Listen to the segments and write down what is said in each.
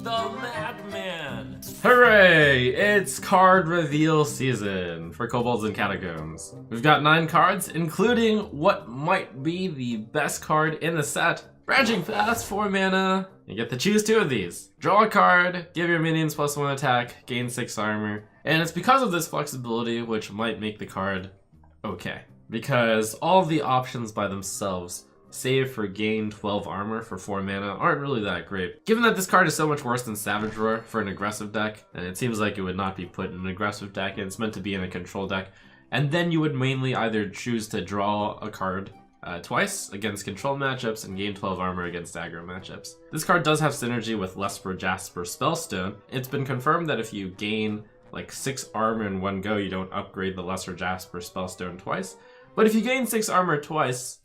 the Madman! Hooray! It's card reveal season for Kobolds and Catacombs. We've got 9 cards, including what might be the best card in the set. Branching Paths, 4 mana. You get to choose 2 of these. Draw a card, give your minions +1 attack, gain 6 armor. And it's because of this flexibility which might make the card okay. Because all of the options by themselves, save for gain 12 armor for 4 mana, aren't really that great. Given that this card is so much worse than Savage Roar for an aggressive deck, and it seems like it would not be put in an aggressive deck, and it's meant to be in a control deck, and then you would mainly either choose to draw a card twice against control matchups and gain 12 armor against aggro matchups. This card does have synergy with Lesper Jasper Spellstone. It's been confirmed that if you gain like 6 armor in one go, you don't upgrade the Lesser Jasper Spellstone twice. But if you gain 6 armor twice,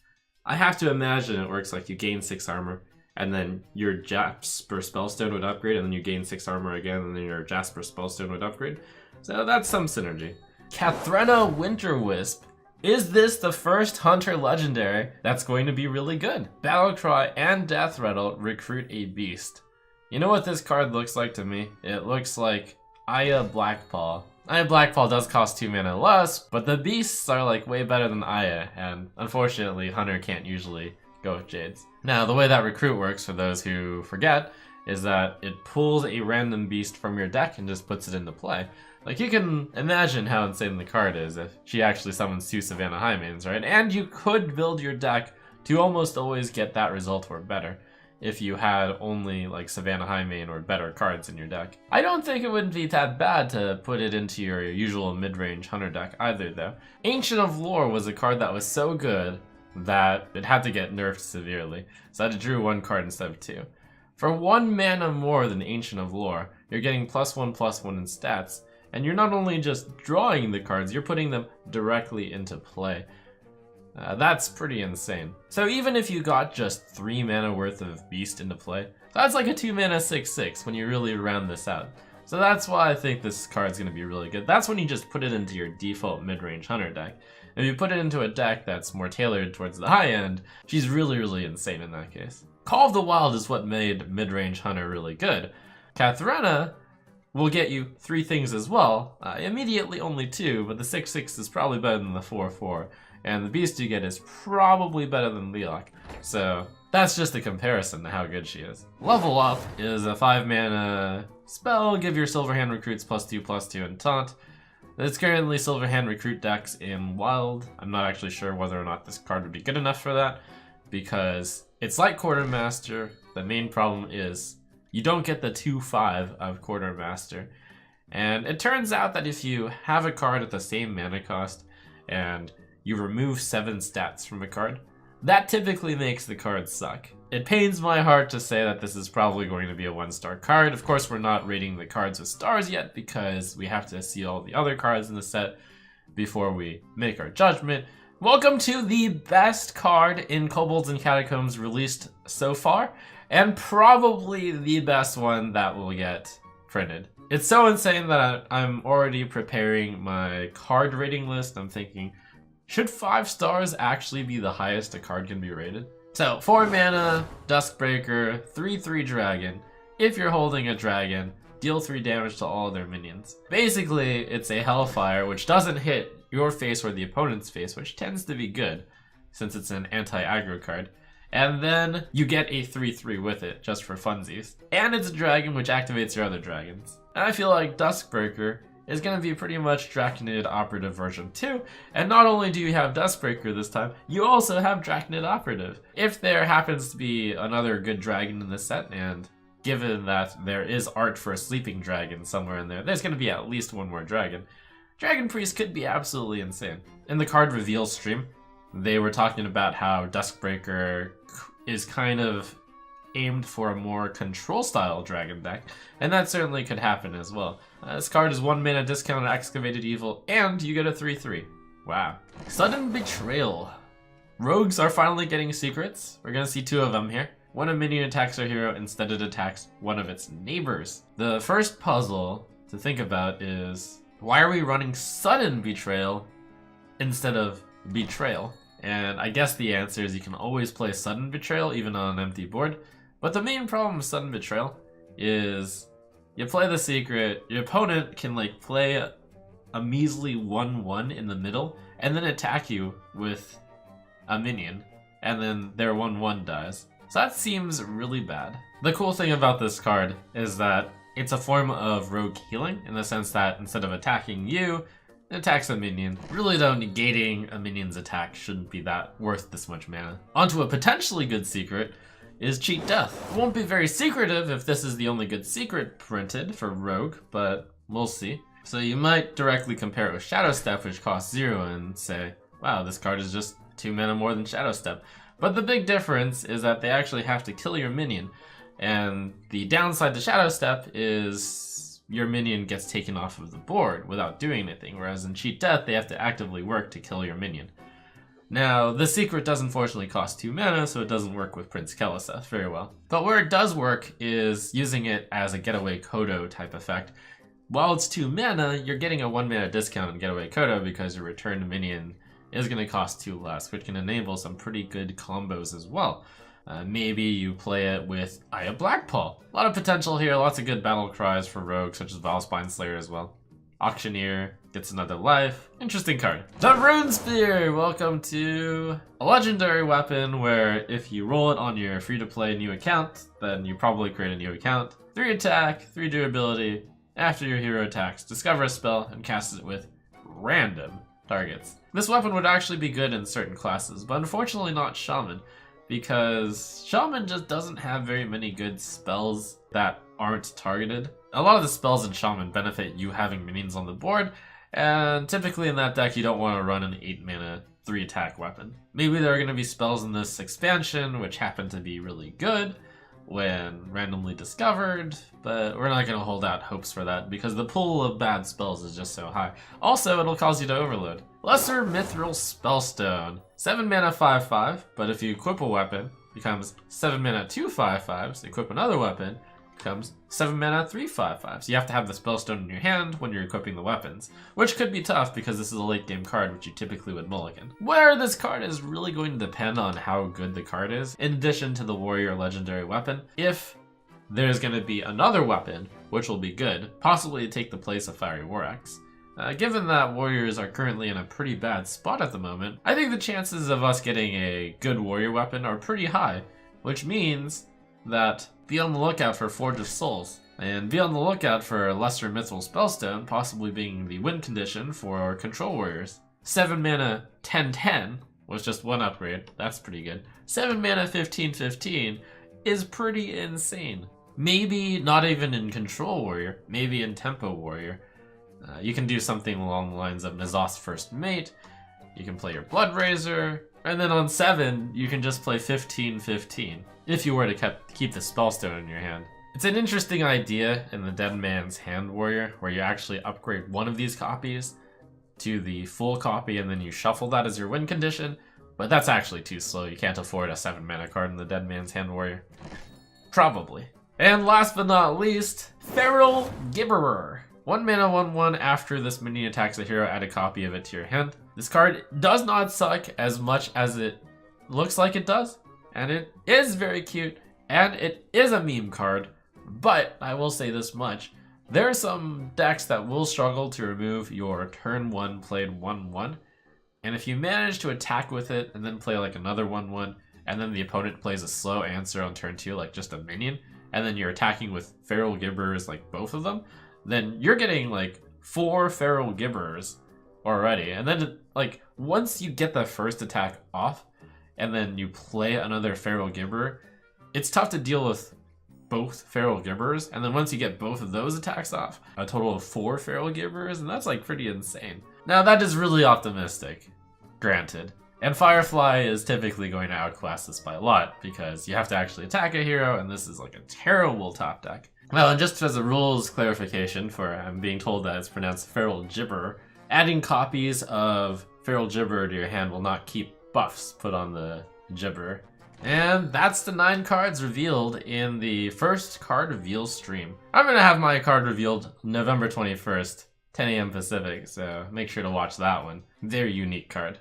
I have to imagine it works like you gain 6 armor, and then your Jasper Spellstone would upgrade, and then you gain 6 armor again, and then your Jasper Spellstone would upgrade. So that's some synergy. Kathrena Winterwisp. Is this the first Hunter Legendary that's going to be really good? Battlecry and Death Rattle recruit a beast. You know what this card looks like to me? It looks like Aya Blackpaw. Aya Blackpaw does cost 2 mana less, but the beasts are like way better than Aya, and unfortunately Hunter can't usually go with Jades. Now the way that recruit works, for those who forget, is that it pulls a random beast from your deck and just puts it into play. Like, you can imagine how insane the card is if she actually summons 2 Savannah Highmanes, right? And you could build your deck to almost always get that result or better if you had only like Savannah Highmane or better cards in your deck. I don't think it would be that bad to put it into your usual mid-range Hunter deck either though. Ancient of Lore was a card that was so good that it had to get nerfed severely, so I had to drew 1 card instead of 2. For 1 mana more than Ancient of Lore, you're getting +1/+1 in stats, and you're not only just drawing the cards, you're putting them directly into play. That's pretty insane. So even if you got just 3 mana worth of beast into play, that's like a 2 mana 6/6 when you really round this out. So that's why I think this card's gonna be really good. That's when you just put it into your default mid-range Hunter deck. If you put it into a deck that's more tailored towards the high end, she's really, really insane in that case. Call of the Wild is what made mid-range Hunter really good. Kathrena will get you 3 things as well. Immediately only 2, but the 6/6 is probably better than the 4/4. And the beast you get is probably better than Leok. So that's just a comparison to how good she is. Level Up is a 5 mana spell. Give your Silverhand recruits +2/+2 and taunt. There's currently Silverhand recruit decks in Wild. I'm not actually sure whether or not this card would be good enough for that, because it's like Quartermaster. The main problem is you don't get the 2/5 of Quartermaster. And it turns out that if you have a card at the same mana cost and you remove 7 stats from a card, that typically makes the card suck. It pains my heart to say that this is probably going to be a 1-star card. Of course, we're not rating the cards with stars yet because we have to see all the other cards in the set before we make our judgment. Welcome to the best card in Kobolds and Catacombs released so far, and probably the best one that will get printed. It's so insane that I'm already preparing my card rating list. I'm thinking, should 5 stars actually be the highest a card can be rated? So 4 mana, Duskbreaker, 3/3 dragon. If you're holding a dragon, deal 3 damage to all their minions. Basically, it's a Hellfire which doesn't hit your face or the opponent's face, which tends to be good since it's an anti-aggro card. And then you get a 3/3 with it, just for funsies. And it's a dragon which activates your other dragons. And I feel like Duskbreaker is going to be pretty much Draconid Operative version 2, and not only do you have Duskbreaker this time, you also have Draconid Operative. If there happens to be another good dragon in this set, and given that there is art for a sleeping dragon somewhere in there, there's going to be at least 1 more dragon. Dragon Priest could be absolutely insane. In the card reveal stream, they were talking about how Duskbreaker is kind of aimed for a more control style dragon deck, and that certainly could happen as well. This card is 1 mana discounted Excavated Evil, and you get a 3/3. Wow. Sudden Betrayal. Rogues are finally getting secrets. We're gonna see 2 of them here. When a minion attacks our hero, instead it attacks one of its neighbors. The first puzzle to think about is, why are we running Sudden Betrayal instead of Betrayal? And I guess the answer is you can always play Sudden Betrayal even on an empty board. But the main problem with Sudden Betrayal is you play the secret, your opponent can like play a measly 1/1 in the middle, and then attack you with a minion, and then their 1/1 dies. So that seems really bad. The cool thing about this card is that it's a form of rogue healing, in the sense that instead of attacking you, it attacks a minion. Really though, negating a minion's attack shouldn't be that worth this much mana. Onto a potentially good secret is Cheat Death. It won't be very secretive if this is the only good secret printed for rogue, but we'll see. So you might directly compare it with Shadow Step, which costs 0, and say, wow, this card is just 2 mana more than Shadow Step. But the big difference is that they actually have to kill your minion, and the downside to Shadow Step is your minion gets taken off of the board without doing anything, whereas in Cheat Death, they have to actively work to kill your minion. Now, the secret does unfortunately cost 2 mana, so it doesn't work with Prince Keleseth very well. But where it does work is using it as a Getaway Kodo type effect. While it's 2 mana, you're getting a 1 mana discount on Getaway Kodo because your returned minion is going to cost 2 less, which can enable some pretty good combos as well. Maybe you play it with Eye of Blackpaw. A lot of potential here, lots of good battle cries for rogues, such as Valspine Slayer as well. Auctioneer gets another life. Interesting card. The Runespear! Welcome to a legendary weapon where if you roll it on your free-to-play new account, then you probably create a new account. 3 attack, 3 durability. After your hero attacks, discover a spell and cast it with random targets. This weapon would actually be good in certain classes, but unfortunately not Shaman, because Shaman just doesn't have very many good spells that aren't targeted. A lot of the spells in Shaman benefit you having minions on the board, and typically in that deck you don't want to run an 8 mana 3 attack weapon. Maybe there are going to be spells in this expansion which happen to be really good when randomly discovered, but we're not going to hold out hopes for that because the pool of bad spells is just so high. Also, it'll cause you to overload. Lesser Mithril Spellstone. 7 mana 5/5, but if you equip a weapon, becomes 7 mana 2/5/5s. So equip another weapon, becomes 7 mana 3/5/5. So you have to have the Spellstone in your hand when you're equipping the weapons, which could be tough because this is a late game card which you typically would mulligan. Where this card is really going to depend on how good the card is, in addition to the Warrior Legendary Weapon. If there's going to be another weapon, which will be good, possibly to take the place of Fiery War Axe. Given that Warriors are currently in a pretty bad spot at the moment, I think the chances of us getting a good Warrior weapon are pretty high, which means that be on the lookout for Forge of Souls, and be on the lookout for Lesser Mithril Spellstone, possibly being the win condition for Control Warriors. 7 mana 10/10 was just 1 upgrade, that's pretty good. 7 mana 15/15 is pretty insane. Maybe not even in Control Warrior, maybe in Tempo Warrior. You can do something along the lines of N'Zoth's First Mate, you can play your Bloodrazor, and then on 7, you can just play 15/15, if you were to keep the Spellstone in your hand. It's an interesting idea in the Dead Man's Hand Warrior, where you actually upgrade one of these copies to the full copy, and then you shuffle that as your win condition, but that's actually too slow. You can't afford a 7 mana card in the Dead Man's Hand Warrior. Probably. And last but not least, Feral Gibberer. 1 mana 1/1 after this minion attacks a hero, add a copy of it to your hand. This card does not suck as much as it looks like it does, and it is very cute, and it is a meme card, but I will say this much. There are some decks that will struggle to remove your turn 1 played 1/1, and if you manage to attack with it and then play like another 1/1, and then the opponent plays a slow answer on turn 2, like just a minion, and then you're attacking with Feral Gibberers, like both of them, then you're getting like 4 Feral Gibberers already. And then like once you get the first attack off and then you play another Feral Gibberer, it's tough to deal with both Feral Gibberers. And then once you get both of those attacks off, a total of 4 Feral Gibberers, and that's like pretty insane. Now that is really optimistic, granted. And Firefly is typically going to outclass this by a lot because you have to actually attack a hero, and this is like a terrible top deck. Well, and just as a rules clarification, for I'm being told that it's pronounced Feral Gibberer, adding copies of Feral Gibberer to your hand will not keep buffs put on the Gibberer. And that's the 9 cards revealed in the first card reveal stream. I'm going to have my card revealed November 21st, 10 AM Pacific, so make sure to watch that one. Very unique card.